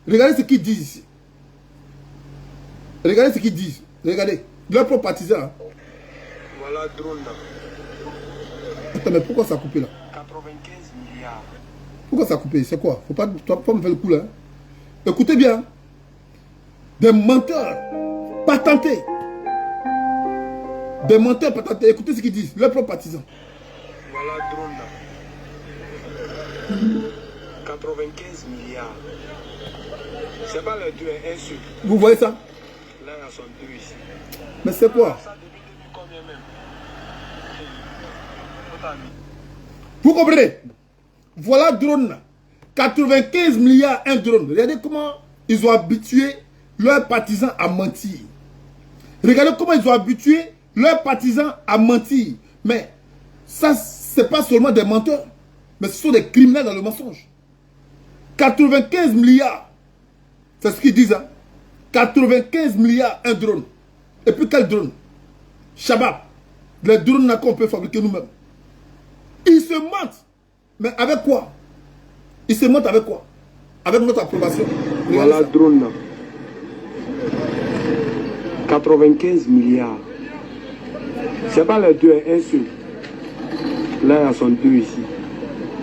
Regardez ce qu'ils disent ici. Regardez ce qu'ils disent. Regardez, leurs propres partisans. Hein. Voilà drone là. Attends, mais pourquoi ça a coupé là? 95 milliards. Pourquoi ça a coupé? C'est quoi? Faut pas me faire le coup là. Hein? Écoutez bien. Des menteurs patentés. Des menteurs patentés. Écoutez ce qu'ils disent. Leurs propres partisans. Voilà drone là. 95 milliards. C'est pas le 2 et 1 sur. Vous voyez ça? Là, il y a son 2 ici. Mais c'est quoi? Ça depuis combien même? Vous comprenez? Voilà drone là. 95 milliards un drone. Regardez comment ils ont habitué leurs partisans à mentir. Regardez comment ils ont habitué leurs partisans à mentir. Mais ça, c'est pas seulement des menteurs, mais ce sont des criminels dans le mensonge. 95 milliards. C'est ce qu'ils disent. Hein? 95 milliards un drone. Et puis quel drone? Shabab. Les drones qu'on peut fabriquer nous-mêmes. Ils se mentent. Mais avec quoi? Ils se mentent avec quoi? Avec notre approbation. Voilà drone là. 95 milliards. C'est pas les 2 et 1 sur. Là, il y a son 2 ici.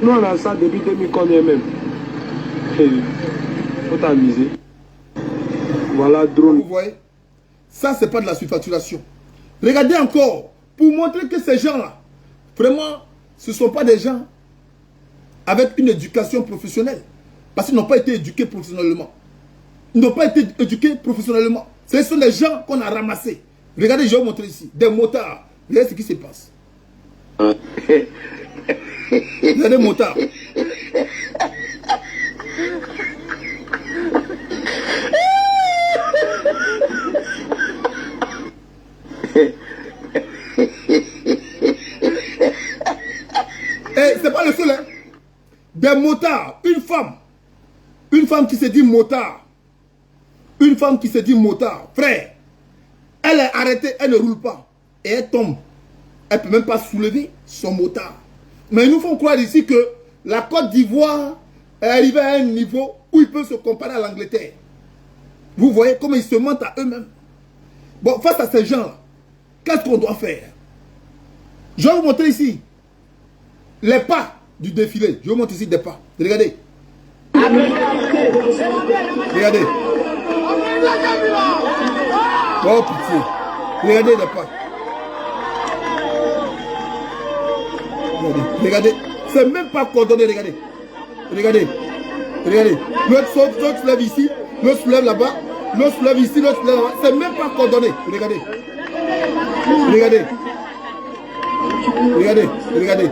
Nous, on a ça depuis 2000 combien même? Faut t'amuser. Voilà drone. Vous voyez? Ça, c'est pas de la surfacturation. Regardez encore. Pour montrer que ces gens-là, vraiment, ce ne sont pas des gens avec une éducation professionnelle. Parce qu'ils n'ont pas été éduqués professionnellement. Ils n'ont pas été éduqués professionnellement. Ce sont des gens qu'on a ramassés. Regardez, je vais vous montrer ici. Des motards. Regardez ce qui se passe. Regardez des motards. Et c'est pas le seul, hein. Des motards, une femme qui se dit motard, frère, elle est arrêtée, elle ne roule pas, et elle tombe, elle ne peut même pas soulever son motard. Mais ils nous font croire ici que la Côte d'Ivoire est arrivée à un niveau où ils peuvent se comparer à l'Angleterre. Vous voyez comment ils se mentent à eux-mêmes. Bon, face à ces gens-là, qu'est-ce qu'on doit faire? Je vais vous montrer ici les pas du défilé. Je vous montre ici des pas. Regardez. Regardez. Oh pitié. Regardez les pas. Regardez. C'est même pas coordonné, regardez. Regardez. Regardez. L'autre se lève ici, l'autre se lève là-bas, l'autre se lève ici, l'autre se lève là-bas. C'est même pas coordonné. Regardez. Regardez. Regardez. Regardez.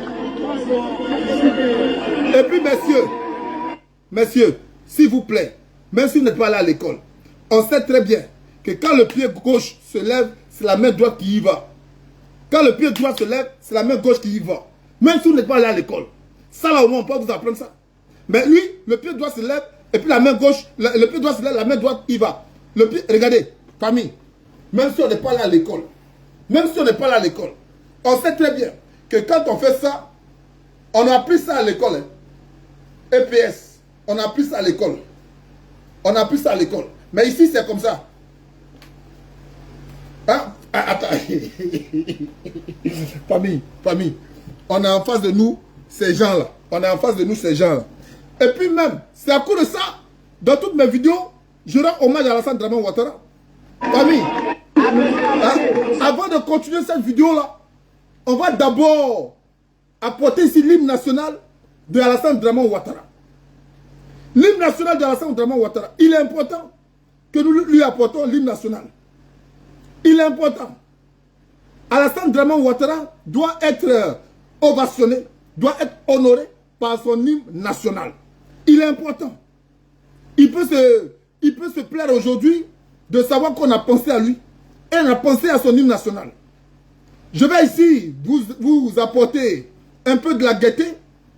Et puis, messieurs, s'il vous plaît, même si vous n'êtes pas là à l'école, on sait très bien que quand le pied gauche se lève, c'est la main droite qui y va. Quand le pied droit se lève, c'est la main gauche qui y va. Même si vous n'êtes pas allé à l'école. Ça là au moins on peut vous apprendre ça. Mais lui, le pied droit se lève, et puis la main gauche, le pied droit se lève, la main droite y va. Le pied, regardez, famille, même si on n'est pas là à l'école, on sait très bien que quand on fait ça, on a appris ça à l'école. Hein. EPS, on a appris ça à l'école. Mais ici, c'est comme ça. Hein? Attends. Famille. On a en face de nous ces gens-là. Et puis même, c'est à cause de ça, dans toutes mes vidéos, je rends hommage à Alassane Dramane Ouattara. Famille, hein? Avant de continuer cette vidéo-là, on va d'abord apporter ici l'hymne national de Alassane Dramane Ouattara. L'hymne national de Alassane Dramane Ouattara, il est important que nous lui apportons l'hymne national. Il est important. Alassane Dramane Ouattara doit être ovationné, doit être honoré par son hymne national. Il est important. Il peut se plaire aujourd'hui de savoir qu'on a pensé à lui et on a pensé à son hymne national. Je vais ici vous apporter un peu de la gaieté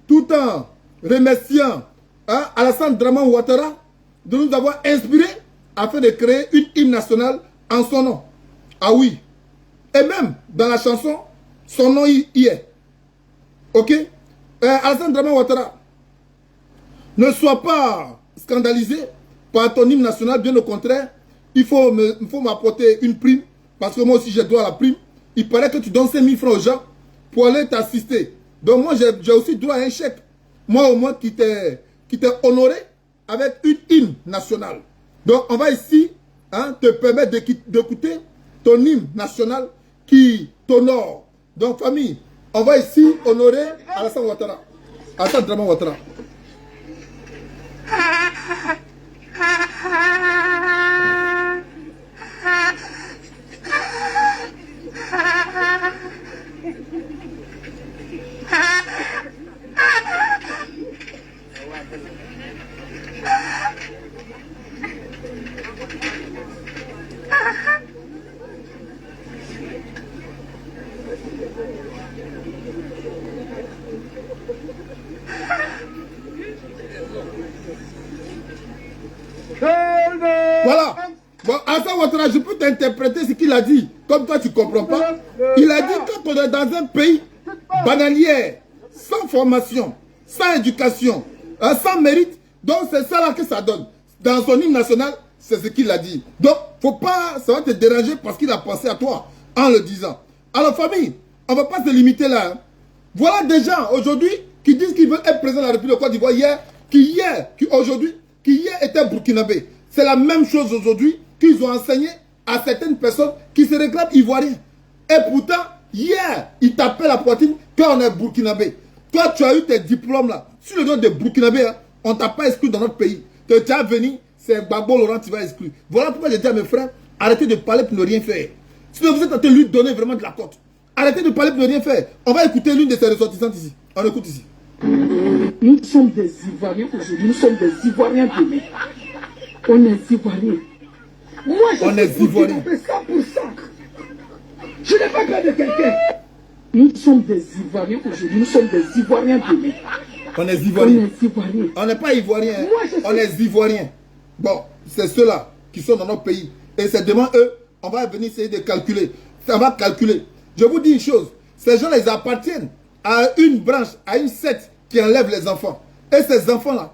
tout en remerciant Alassane Dramane Ouattara de nous avoir inspirés afin de créer une hymne nationale en son nom. Ah oui. Et même dans la chanson, son nom y est. Ok? Alassane Dramane Ouattara, ne sois pas scandalisé par ton hymne national, bien au contraire. Il faut m'apporter une prime, parce que moi aussi j'ai droit à la prime. Il paraît que tu donnes 5 000 francs aux gens pour aller t'assister. Donc moi j'ai aussi droit à un chèque. Moi au moins qui t'ai honoré avec une hymne nationale. Donc on va ici te permettre d'écouter ton hymne national qui t'honore. Donc famille, on va ici honorer Alassane Ouattara. Alassane Dramane Ouattara. Voilà. Bon, Alassane Ouattara, je peux t'interpréter ce qu'il a dit. Comme toi, tu ne comprends pas. Il a dit que quand on est dans un pays banalière, sans formation, sans éducation, sans mérite, donc c'est ça là que ça donne. Dans son hymne national, c'est ce qu'il a dit. Donc, faut pas, ça va te déranger parce qu'il a pensé à toi en le disant. Alors, famille, on ne va pas se limiter là. Hein. Voilà des gens aujourd'hui qui disent qu'ils veulent être président de la République de Côte d'Ivoire qui hier étaient burkinabés. C'est la même chose aujourd'hui qu'ils ont enseigné à certaines personnes qui se réclament ivoiriens. Et pourtant, hier, ils tapaient la poitrine quand on est burkinabé. Toi, tu as eu tes diplômes là. Sur le nom de burkinabé, hein, on ne t'a pas exclu dans notre pays. Que tu as venu, c'est Gbagbo Laurent qui va exclure. Voilà pourquoi j'ai dit à mes frères, arrêtez de parler pour ne rien faire. Sinon, vous êtes en train de lui donner vraiment de la cote. Arrêtez de parler pour ne rien faire. On va écouter l'une de ses ressortissantes ici. On écoute ici. Nous sommes des Ivoiriens aujourd'hui, nous sommes des Ivoiriens demain. On est Ivoiriens. Moi, je suis Ivoirien 100%. Je n'ai pas peur de quelqu'un. Nous sommes des Ivoiriens aujourd'hui, nous sommes des Ivoiriens demain. On est Ivoiriens. On n'est pas Ivoiriens, on est Ivoiriens. Bon, c'est ceux-là qui sont dans notre pays. Et c'est devant eux, on va venir essayer de calculer. Ça va calculer. Je vous dis une chose, ces gens-là, ils appartiennent à une branche, à une secte qui enlève les enfants. Et ces enfants-là,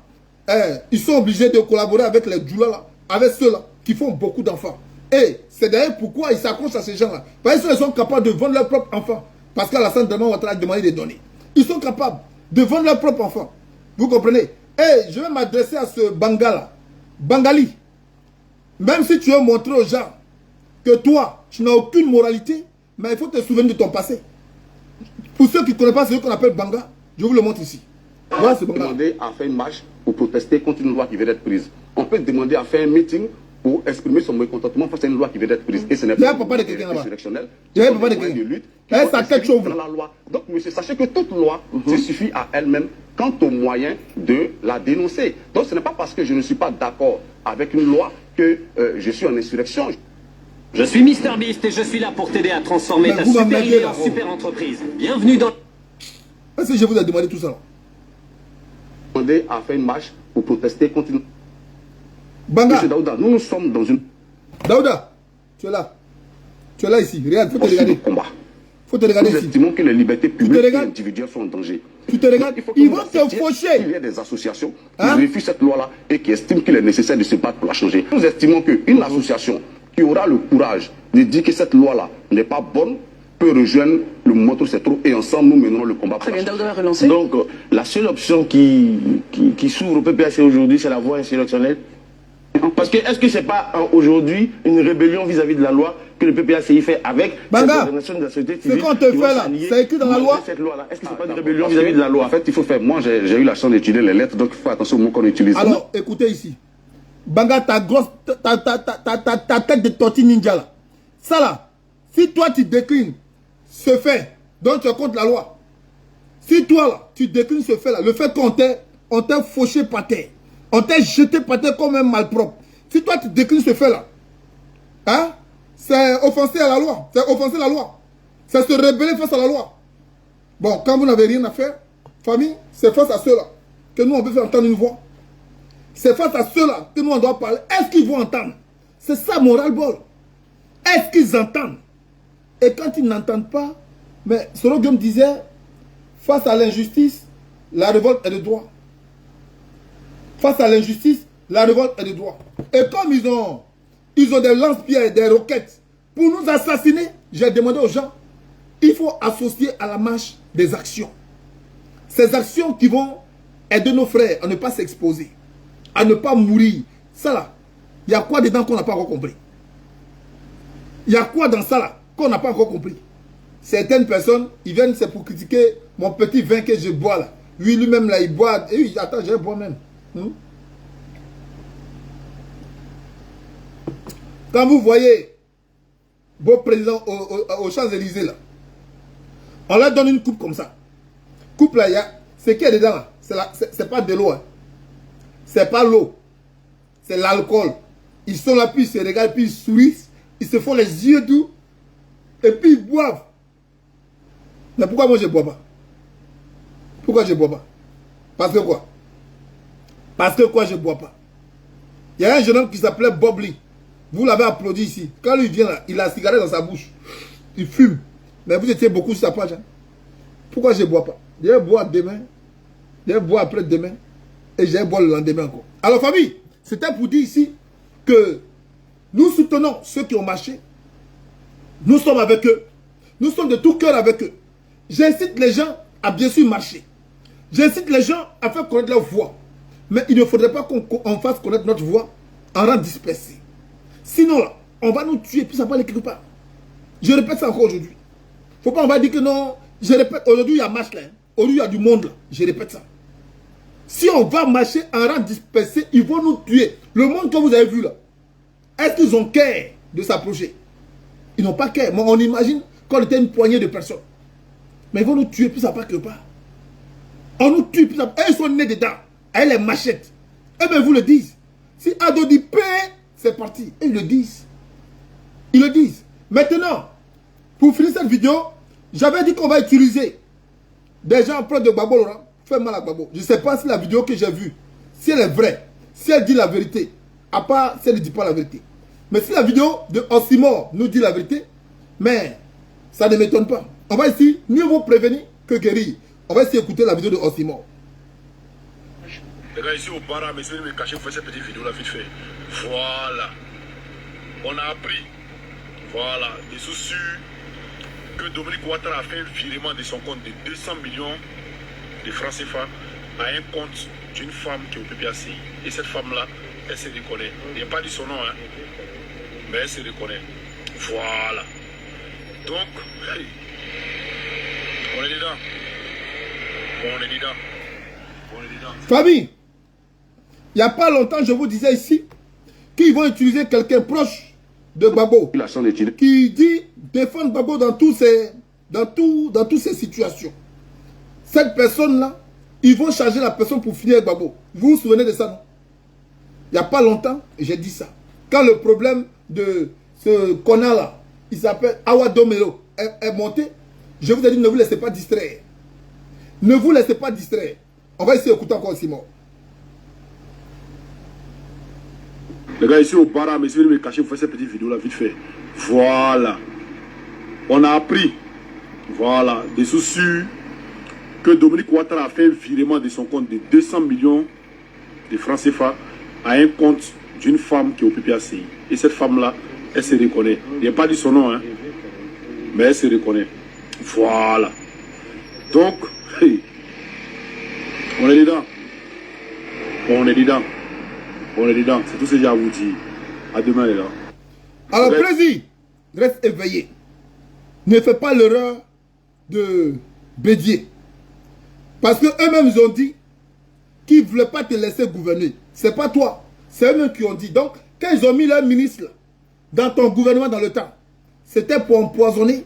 ils sont obligés de collaborer avec les djoulas là, avec ceux-là qui font beaucoup d'enfants. Et c'est d'ailleurs pourquoi ils s'accrochent à ces gens-là. Parce qu'ils sont capables de vendre leurs propres enfants. Parce qu'Alassane Dramane Ouattara a demandé des données. Ils sont capables de vendre leurs propres enfants. Vous comprenez? Et je vais m'adresser à ce Bangala. Bangali. Même si tu veux montrer aux gens que toi, tu n'as aucune moralité, mais il faut te souvenir de ton passé. Pour ceux qui ne connaissent pas ce qu'on appelle Banga, je vous le montre ici. Voilà ce Banga. Demander à faire une marche pour protester contre une loi qui vient d'être prise. On peut demander à faire un meeting pour exprimer son mécontentement face à une loi qui vient d'être prise. Et ce n'est pas papa de quelqu'un là-bas. insurrectionnel. Il y a papa de quelqu'un. Ça quelque chose. Dans la loi. Donc, monsieur, sachez que toute loi se suffit à elle-même quant aux moyens de la dénoncer. Donc, ce n'est pas parce que je ne suis pas d'accord avec une loi que je suis en insurrection. Je suis Mr Beast et je suis là pour t'aider à transformer ta super idée en super entreprise. Bienvenue dans... Est-ce que je vous ai demandé tout ça? Demander à faire une marche pour protester contre une... Banga. Monsieur Daouda, nous sommes dans une... Daouda, tu es là. Tu es là ici. Regarde, faut te regarder. Combat. Faut te regarder nous ici. estimons que les libertés publiques et individuelles sont en danger. Tu te regardes. Ils vont te faucher. Il y a des associations qui refusent cette loi-là et qui estiment qu'il est nécessaire de se battre pour la changer. Nous estimons qu'une association qui aura le courage de dire que cette loi-là n'est pas bonne peut rejoindre le mouvement C'est trop et ensemble nous mènerons le combat. Très bien, Daouda relancé. Donc la seule option qui s'ouvre au PPAC aujourd'hui, c'est la voie insurrectionnelle. Parce que est-ce que c'est pas aujourd'hui une rébellion vis-à-vis de la loi que le PPACI fait avec Banga, cette organisation de la société civile? ce qu'on te fait là, c'est écrit dans la loi. Cette loi-là, est-ce que c'est pas une rébellion vis-à-vis de la loi? En fait, il faut faire. Moi, j'ai eu la chance d'étudier les lettres, donc il faut attention aux mots qu'on utilise. Alors, écoutez ici. Banga, ta grosse, ta tête de tortue ninja là. Ça là, si toi tu déclines ce fait, donc tu es contre la loi. Si toi là, tu déclines ce fait là, le fait qu'on t'ait fauché par terre, on t'a jeté par terre comme un malpropre. Si toi tu déclines ce fait là, hein, c'est offenser à la loi. C'est offenser la loi. C'est se rebeller face à la loi. Bon, quand vous n'avez rien à faire, famille, c'est face à ceux-là que nous on peut faire entendre une voix. C'est face à ceux-là que nous on doit parler. Est-ce qu'ils vont entendre? C'est ça mon ras-le-bol. Est-ce qu'ils entendent? Et quand ils n'entendent pas, mais Soro Guillaume disait, face à l'injustice, la révolte est de droit. Face à l'injustice, la révolte est de droit. Et comme ils ont des lance-pierres et des roquettes pour nous assassiner, j'ai demandé aux gens, il faut associer à la marche des actions. Ces actions qui vont aider nos frères à ne pas s'exposer, à ne pas mourir. Ça là, il y a quoi dedans qu'on n'a pas encore compris? Il y a quoi dans ça là qu'on n'a pas encore compris? Certaines personnes, ils viennent, c'est pour critiquer mon petit vin que je bois là. Lui, lui-même là, il boit. Et oui, attends, je bois même. Quand vous voyez beau président aux Champs-Élysées là, on leur donne une coupe comme ça. Coupe là, il y a ce qu'il y a dedans là. C'est pas de l'eau. Hein. C'est pas l'eau. C'est l'alcool. Ils sont là, puis ils se regardent, puis ils sourient. Ils se font les yeux doux. Et puis ils boivent. Mais pourquoi moi je ne bois pas? Pourquoi je ne bois pas? Parce que quoi? Parce que quoi je ne bois pas? Il y a un jeune homme qui s'appelait Bob Lee. Vous l'avez applaudi ici. Quand lui vient là, il a la cigarette dans sa bouche. Il fume. Mais vous étiez beaucoup sur sa page. Hein? Pourquoi je ne bois pas? Je vais boire demain. Je vais boire après-demain. Et je vais boire le lendemain encore. Alors famille, c'était pour dire ici que nous soutenons ceux qui ont marché. Nous sommes avec eux. Nous sommes de tout cœur avec eux. J'incite les gens à bien sûr marcher. J'incite les gens à faire connaître leur voix. Mais il ne faudrait pas qu'on fasse connaître notre voix en rang dispersé. Sinon là, on va nous tuer puis ça va aller quelque part. Je répète ça encore aujourd'hui. Faut pas on va dire que non. Je répète, aujourd'hui il y a marche là. Hein. Aujourd'hui il y a du monde là. Je répète ça. Si on va marcher en rang dispersé, ils vont nous tuer. Le monde que vous avez vu là, est-ce qu'ils ont cœur de s'approcher? Ils n'ont pas cœur. Mais on imagine qu'on était une poignée de personnes. Mais ils vont nous tuer, puis ça part quelque part. On nous tue, puis ça part. Et ils sont nés dedans, avec les machettes. Et bien, vous le disent. Si Ado dit paix, c'est parti. Et ils le disent. Ils le disent. Maintenant, pour finir cette vidéo, j'avais dit qu'on va utiliser des gens proches de Gbagbo Laurent. Fait mal à Gbagbo. Je ne sais pas si la vidéo que j'ai vue, si elle est vraie, si elle dit la vérité, à part si elle ne dit pas la vérité. Mais si la vidéo de Osimo nous dit la vérité, mais ça ne m'étonne pas. On va ici, mieux vaut prévenir que guérir. On va essayer d'écouter la vidéo de Osimo. Les gars, ici au bar, monsieur, me cacher pour faire cette petite vidéo là vite fait. Voilà. On a appris, voilà, des sources que Dominique Ouattara a fait un virement de son compte de 200 millions de francs CFA à un compte d'une femme qui est au PPACI. Et cette femme-là, elle se reconnaît. Il n'y a pas dit son nom, hein, mais elle se reconnaît. Voilà. Donc, hey, On est dedans. On est dedans. On est dedans. Famille, il n'y a pas longtemps, je vous disais ici, qu'ils vont utiliser quelqu'un proche de Gbagbo, qui dit défendre Gbagbo dans toutes ces situations. Cette personne-là, ils vont charger la personne pour finir avec Gbagbo. Vous vous souvenez de ça, non? Il n'y a pas longtemps, j'ai dit ça. Quand le problème de ce connard-là, il s'appelle Awa Domelo, est monté, je vous ai dit, ne vous laissez pas distraire. Ne vous laissez pas distraire. On va essayer d'écouter encore Simon. Les gars, ici au Bara, mais si vous voulez me cacher, vous faites cette petite vidéo là, vite fait. Voilà. On a appris, voilà, des sources que Dominique Ouattara a fait un virement de son compte de 200 millions de francs CFA à un compte d'une femme qui est au PPACI. Et cette femme-là, elle se reconnaît. Il n'a pas dit son nom, hein, mais elle se reconnaît. Voilà. Donc, hey, on est dedans. On est dedans. On est dedans. C'est tout ce que j'ai à vous dire. À demain, les gars. Alors, plaisir, reste éveillé. Ne fais pas l'erreur de Bédier. Parce qu'eux-mêmes, ils ont dit qu'ils ne voulaient pas te laisser gouverner. Ce n'est pas toi. C'est eux-mêmes qui ont dit. Donc, quand ils ont mis leur ministre là, dans ton gouvernement dans le temps, c'était pour empoisonner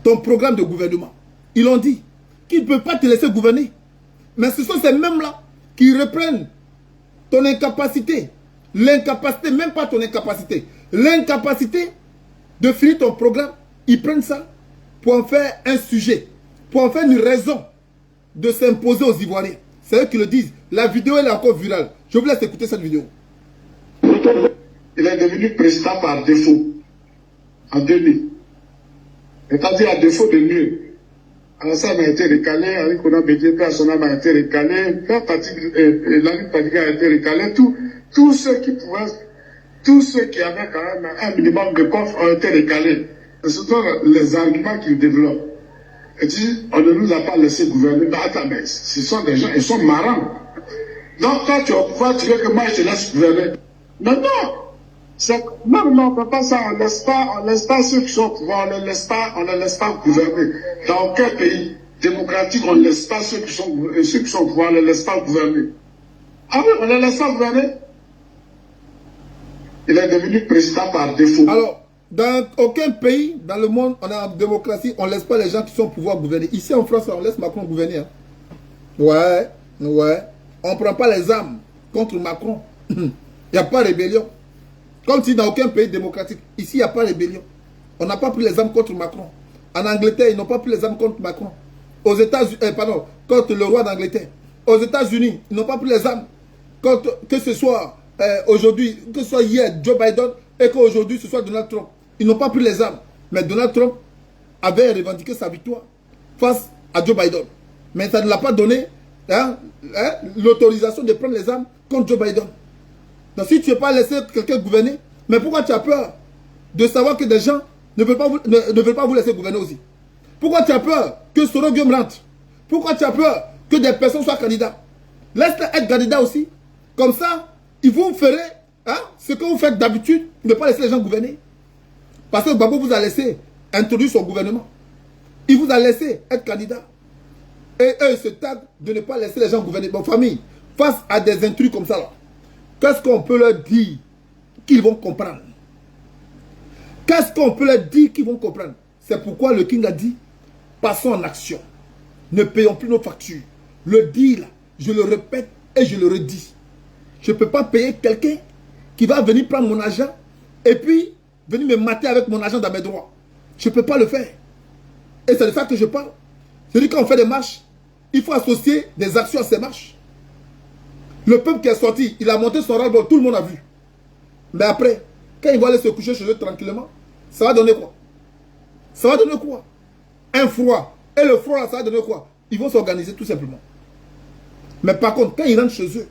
ton programme de gouvernement. Ils ont dit qu'ils ne peuvent pas te laisser gouverner. Mais ce sont ces mêmes-là qui reprennent ton incapacité. L'incapacité, même pas ton incapacité. L'incapacité de finir ton programme. Ils prennent ça pour en faire un sujet. Pour en faire une raison de s'imposer aux Ivoiriens. C'est eux qui le disent. La vidéo, elle est encore virale. Je vous laisse écouter cette vidéo. Il est devenu président par défaut. En 2000. C'est-à-dire à défaut de mieux. Alassane a été recalé, avec Kona Bédié, Personnam a été recalé, Lani Padiga a été recalé, tous ceux qui avaient quand même un minimum de coffre ont été recalés. Ce sont les arguments qu'ils développent. Et dit, on ne nous a pas laissé gouverner. Mais attends, mais ce sont des gens, ils sont marrants. Donc toi, tu vas pouvoir dire que moi, je te laisse gouverner. Mais non! Non, on ne peut pas ça. On laisse pas ceux qui sont au pouvoir, on ne laisse pas gouverner. Dans aucun pays démocratique, on ne laisse pas ceux qui sont au pouvoir, on ne laisse pas gouverner. Ah oui, on ne laisse pas gouverner. Il est devenu président par défaut. Alors, dans aucun pays dans le monde, on est en démocratie, on ne laisse pas les gens qui sont au pouvoir gouverner. Ici en France, on laisse Macron gouverner. Hein. Ouais. On ne prend pas les armes contre Macron. Il n'y a pas de rébellion. Comme si dans aucun pays démocratique, ici, il n'y a pas de rébellion. On n'a pas pris les armes contre Macron. En Angleterre, ils n'ont pas pris les armes contre Macron. Aux États-Unis, contre le roi d'Angleterre. Aux États-Unis, ils n'ont pas pris les armes contre, que ce soit aujourd'hui, que ce soit hier Joe Biden et qu'aujourd'hui ce soit Donald Trump. Ils n'ont pas pris les armes. Mais Donald Trump avait revendiqué sa victoire face à Joe Biden. Mais ça ne l'a pas donné l'autorisation de prendre les armes contre Joe Biden. Donc si tu ne veux pas laisser quelqu'un gouverner, mais pourquoi tu as peur de savoir que des gens ne veulent pas vous laisser gouverner aussi? Pourquoi tu as peur que Soro Guillaume rentre? Pourquoi tu as peur que des personnes soient candidats? Laisse-les être candidats aussi. Comme ça, ils vous ferez ce que vous faites d'habitude, ne pas laisser les gens gouverner. Parce que Gbagbo vous a laissé introduire son gouvernement. Il vous a laissé être candidat. Et eux, ils se taguent de ne pas laisser les gens gouverner. Bon, famille, face à des intrus comme ça, là, qu'est-ce qu'on peut leur dire qu'ils vont comprendre? Qu'est-ce qu'on peut leur dire qu'ils vont comprendre? C'est pourquoi le King a dit, passons en action. Ne payons plus nos factures. Le deal, je le répète et je le redis. Je ne peux pas payer quelqu'un qui va venir prendre mon argent et puis venir me mater avec mon argent dans mes droits. Je ne peux pas le faire. Et c'est de ça que je parle. Je dis quand on fait des marches, il faut associer des actions à ces marches. Le peuple qui est sorti, il a monté son ras-le-bol, tout le monde a vu. Mais après, quand il va aller se coucher chez eux tranquillement, ça va donner quoi? Ça va donner quoi? Un froid. Et le froid, ça va donner quoi? Ils vont s'organiser tout simplement. Mais par contre, quand ils rentrent chez eux,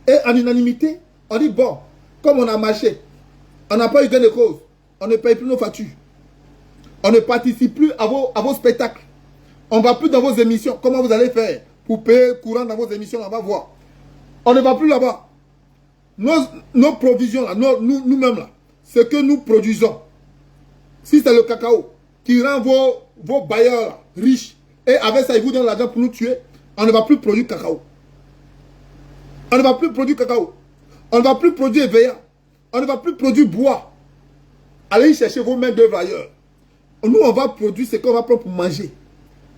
et en unanimité, on dit, bon, comme on a marché, on n'a pas eu gain de cause, on ne paye plus nos factures. On ne participe plus à vos spectacles. On ne va plus dans vos émissions. Comment vous allez faire pour payer courant dans vos émissions? On va voir. On ne va plus là-bas. Nos provisions, là, nous-mêmes, là, ce que nous produisons, si c'est le cacao qui rend vos bailleurs là, riches. Et avec ça, ils vous donnent l'argent pour nous tuer. On ne va plus produire cacao. On ne va plus produire cacao. On ne va plus produire EVA. On ne va plus produire bois. Allez chercher vos mains d'œuvre ailleurs. Nous, on va produire ce qu'on va prendre pour manger.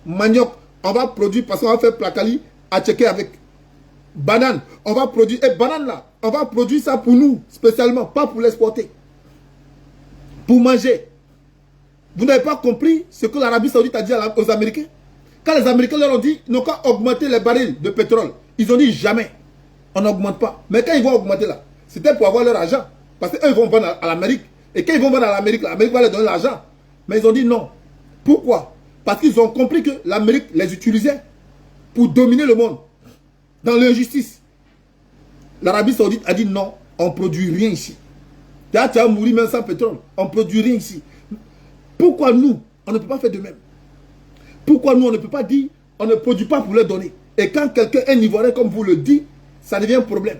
Manioc, on va produire parce qu'on va faire placali à checker avec. Banane, on va produire. Et banane là, on va produire ça pour nous, spécialement, pas pour l'exporter. Pour manger. Vous n'avez pas compris ce que l'Arabie Saoudite a dit aux Américains? Quand les Américains leur ont dit, ils n'ont qu'à augmenter les barils de pétrole. Ils ont dit jamais. On n'augmente pas. Mais quand ils vont augmenter là, c'était pour avoir leur argent. Parce qu'eux, ils vont vendre à l'Amérique. Et quand ils vont vendre à l'Amérique va leur donner l'argent. Mais ils ont dit non. Pourquoi? Parce qu'ils ont compris que l'Amérique les utilisait pour dominer le monde. Dans l'injustice. L'Arabie Saoudite a dit non, on ne produit rien ici. Tu vas mourir même sans pétrole. On ne produit rien ici. Pourquoi nous, on ne peut pas faire de même? Pourquoi nous, on ne peut pas dire, on ne produit pas pour leur donner? Et quand quelqu'un, un Ivoirien comme vous le dit, ça devient un problème.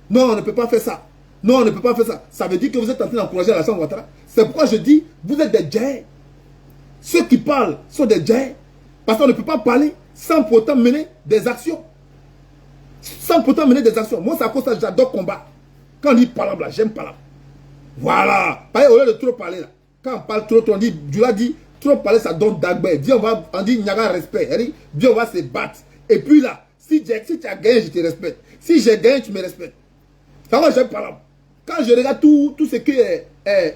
Non, on ne peut pas faire ça. Non, on ne peut pas faire ça. Ça veut dire que vous êtes en train d'encourager Alassane Ouattara. C'est pourquoi je dis, vous êtes des djihadistes. Ceux qui parlent sont des djihadistes. Parce qu'on ne peut pas parler sans pourtant mener des actions. Sans pourtant mener des actions. Moi, c'est à cause de ça que j'adore combat. Quand on dit palabre là, j'aime palabre. Voilà. Pareil, au lieu de trop parler là. Quand on parle trop, on dit, Djoula dit, trop parler, ça donne d'agbe. On dit, il n'y a pas de respect. On dit, bien, on va se battre. Et puis là, si tu as gagné, je te respecte. Si j'ai gagné, tu me respectes. Ça va, j'aime palabre. Quand je regarde tout ce qui est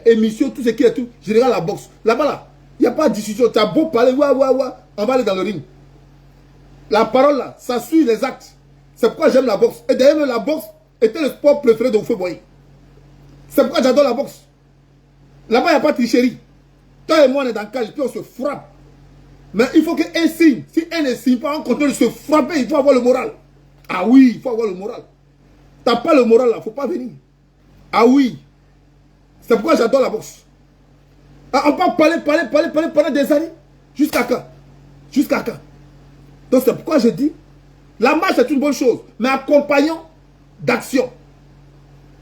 émission, tout ce qui est tout, je regarde la boxe. Là-bas, là, il n'y a pas de discussion. Tu as beau parler, on va aller dans le ring. La parole là, ça suit les actes. C'est pourquoi j'aime la boxe. Et d'ailleurs, la boxe était le sport préféré de Oufé Boye. C'est pourquoi j'adore la boxe. Là-bas, il n'y a pas de tricherie. Toi et moi, on est dans le cage, puis on se frappe. Mais il faut qu'un signe. Si un ne signe pas, on continue de se frapper, il faut avoir le moral. Ah oui, il faut avoir le moral. Tu n'as pas le moral là, il ne faut pas venir. Ah oui. C'est pourquoi j'adore la boxe. Ah, on peut parler pendant des années. Jusqu'à quand? Jusqu'à quand? Donc c'est pourquoi je dis, la marche est une bonne chose, mais accompagnons d'action.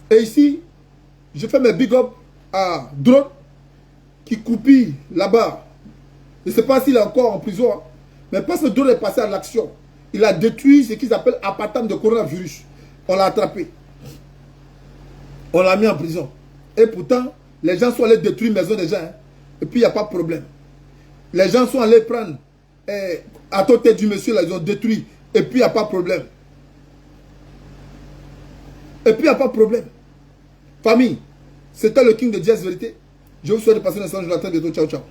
Et ici, je fais mes big up à Drone, qui coupille là-bas. Je ne sais pas s'il est encore en prison, hein, mais parce que Drone est passé à l'action. Il a détruit ce qu'ils appellent apatam de coronavirus. On l'a attrapé. On l'a mis en prison. Et pourtant, les gens sont allés détruire la maison des gens. Hein, et puis, il n'y a pas de problème. Les gens sont allés prendre à côté du monsieur, là, ils ont détruit. Et puis, il n'y a pas de problème. Et puis, il n'y a pas de problème. Famille, c'était le King de Jazz Vérité. Je vous souhaite de passer une excellente journée. À très bientôt. Ciao, ciao.